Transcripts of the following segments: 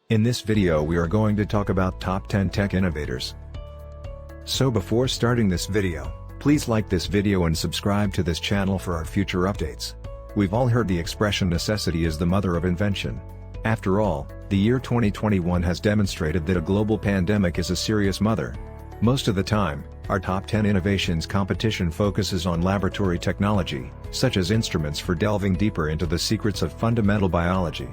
In this video we are going to talk about top 10 tech innovators. So before starting this video, please like this video and subscribe to this channel for our future updates. We've all heard the expression necessity is the mother of invention. After all, the year 2021 has demonstrated that a global pandemic is a serious mother. Most of the time, our top 10 innovations competition focuses on laboratory technology, such as instruments for delving deeper into the secrets of fundamental biology.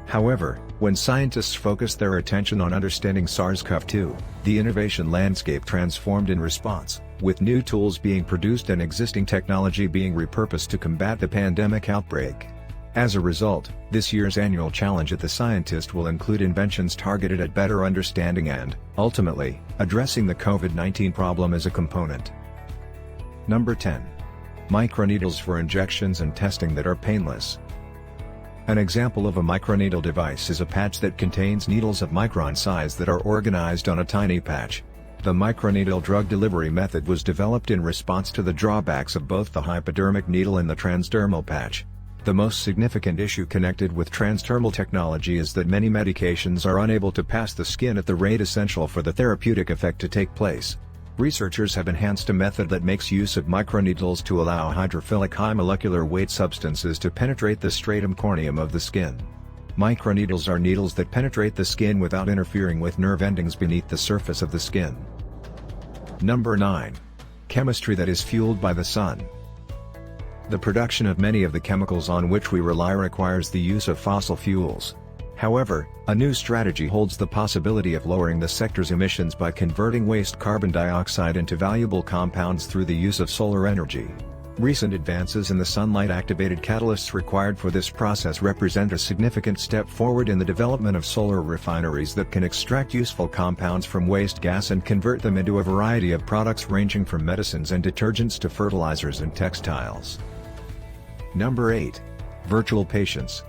However, when scientists focused their attention on understanding SARS-CoV-2, the innovation landscape transformed in response, with new tools being produced and existing technology being repurposed to combat the pandemic outbreak. As a result, this year's annual challenge at the scientist will include inventions targeted at better understanding and, ultimately, addressing the COVID-19 problem as a component. Number 10. Microneedles for injections and testing that are painless. An example of a microneedle device is a patch that contains needles of micron size that are organized on a tiny patch. The microneedle drug delivery method was developed in response to the drawbacks of both the hypodermic needle and the transdermal patch. The most significant issue connected with transdermal technology is that many medications are unable to pass the skin at the rate essential for the therapeutic effect to take place. Researchers have enhanced a method that makes use of microneedles to allow hydrophilic high molecular weight substances to penetrate the stratum corneum of the skin. Microneedles are needles that penetrate the skin without interfering with nerve endings beneath the surface of the skin. Number 9. Chemistry that is fueled by the sun. The production of many of the chemicals on which we rely requires the use of fossil fuels. However, a new strategy holds the possibility of lowering the sector's emissions by converting waste carbon dioxide into valuable compounds through the use of solar energy. Recent advances in the sunlight-activated catalysts required for this process represent a significant step forward in the development of solar refineries that can extract useful compounds from waste gas and convert them into a variety of products ranging from medicines and detergents to fertilizers and textiles. Number 8. Virtual patients.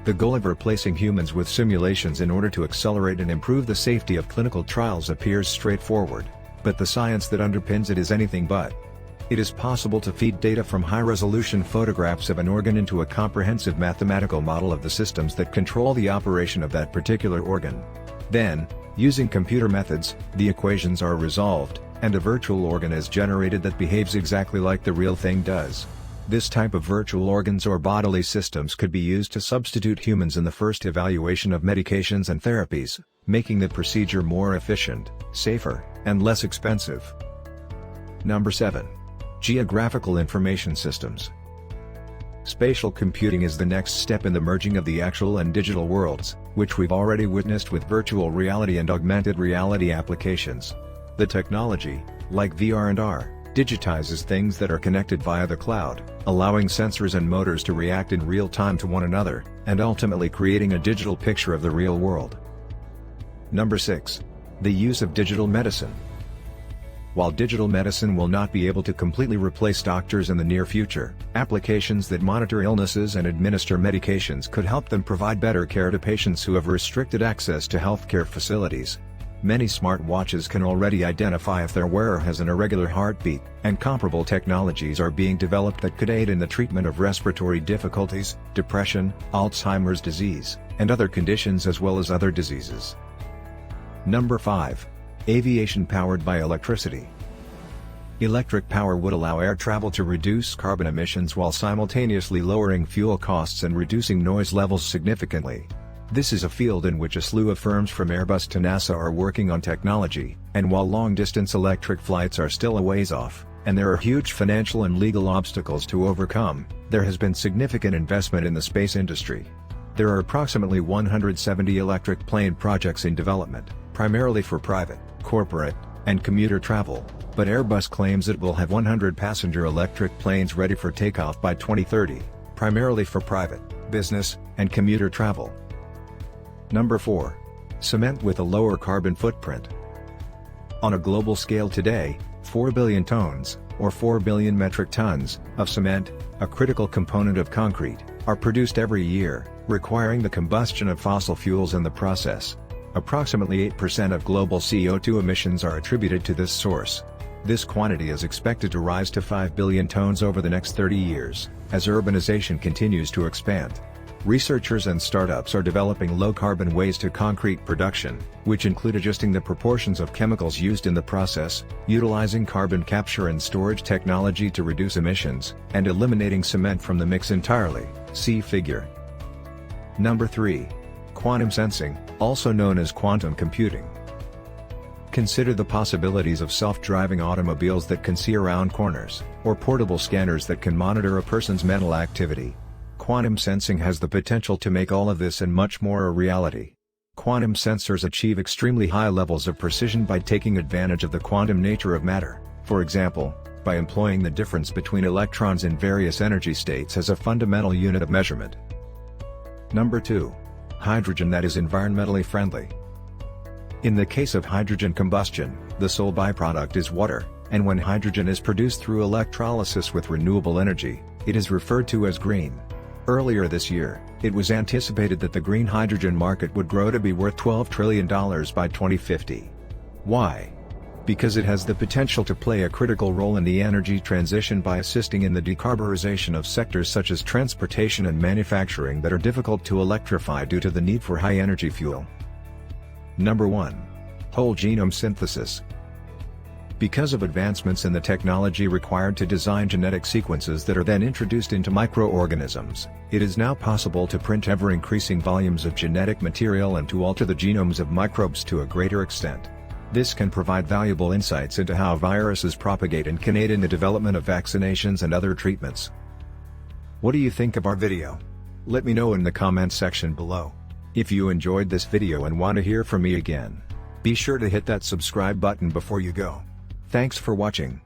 The goal of replacing humans with simulations in order to accelerate and improve the safety of clinical trials appears straightforward, but the science that underpins it is anything but. It is possible to feed data from high-resolution photographs of an organ into a comprehensive mathematical model of the systems that control the operation of that particular organ. Then, using computer methods, the equations are resolved, and a virtual organ is generated that behaves exactly like the real thing does. This type of virtual organs or bodily systems could be used to substitute humans in the first evaluation of medications and therapies, making the procedure more efficient, safer, and less expensive. Number 7. Geographical information systems. Spatial computing is the next step in the merging of the actual and digital worlds, which we've already witnessed with virtual reality and augmented reality applications. The technology, like VR and AR, digitizes things that are connected via the cloud, allowing sensors and motors to react in real time to one another, and ultimately creating a digital picture of the real world. Number 6. The use of digital medicine. While digital medicine will not be able to completely replace doctors in the near future, applications that monitor illnesses and administer medications could help them provide better care to patients who have restricted access to healthcare facilities. Many smartwatches can already identify if their wearer has an irregular heartbeat, and comparable technologies are being developed that could aid in the treatment of respiratory difficulties, depression, Alzheimer's disease, and other conditions as well as other diseases. Number 5. Aviation powered by electricity. Electric power would allow air travel to reduce carbon emissions while simultaneously lowering fuel costs and reducing noise levels significantly. This is a field in which a slew of firms from Airbus to NASA are working on technology, and while long-distance electric flights are still a ways off, and there are huge financial and legal obstacles to overcome, there has been significant investment in the space industry. There are approximately 170 electric plane projects in development, primarily for private, corporate, and commuter travel, but Airbus claims it will have 100 passenger electric planes ready for takeoff by 2030, primarily for private, business, and commuter travel. Number 4. Cement with a lower carbon footprint. On a global scale today, 4 billion tons, or 4 billion metric tons, of cement, a critical component of concrete, are produced every year, requiring the combustion of fossil fuels in the process. Approximately 8% of global CO2 emissions are attributed to this source. This quantity is expected to rise to 5 billion tons over the next 30 years, as urbanization continues to expand. Researchers and startups are developing low-carbon ways to concrete production, which include adjusting the proportions of chemicals used in the process, utilizing carbon capture and storage technology to reduce emissions, and eliminating cement from the mix entirely. See figure. Number 3. Quantum sensing, also known as quantum computing. Consider the possibilities of self-driving automobiles that can see around corners, or portable scanners that can monitor a person's mental activity. Quantum sensing has the potential to make all of this and much more a reality. Quantum sensors achieve extremely high levels of precision by taking advantage of the quantum nature of matter, for example, by employing the difference between electrons in various energy states as a fundamental unit of measurement. Number 2. Hydrogen that is environmentally friendly. In the case of hydrogen combustion, the sole byproduct is water, and when hydrogen is produced through electrolysis with renewable energy, it is referred to as green. Earlier this year, it was anticipated that the green hydrogen market would grow to be worth $12 trillion by 2050. Why? Because it has the potential to play a critical role in the energy transition by assisting in the decarbonization of sectors such as transportation and manufacturing that are difficult to electrify due to the need for high-energy fuel. Number 1. Whole genome synthesis. Because of advancements in the technology required to design genetic sequences that are then introduced into microorganisms, it is now possible to print ever-increasing volumes of genetic material and to alter the genomes of microbes to a greater extent. This can provide valuable insights into how viruses propagate and can aid in the development of vaccinations and other treatments. What do you think of our video? Let me know in the comments section below. If you enjoyed this video and want to hear from me again, be sure to hit that subscribe button before you go. Thanks for watching.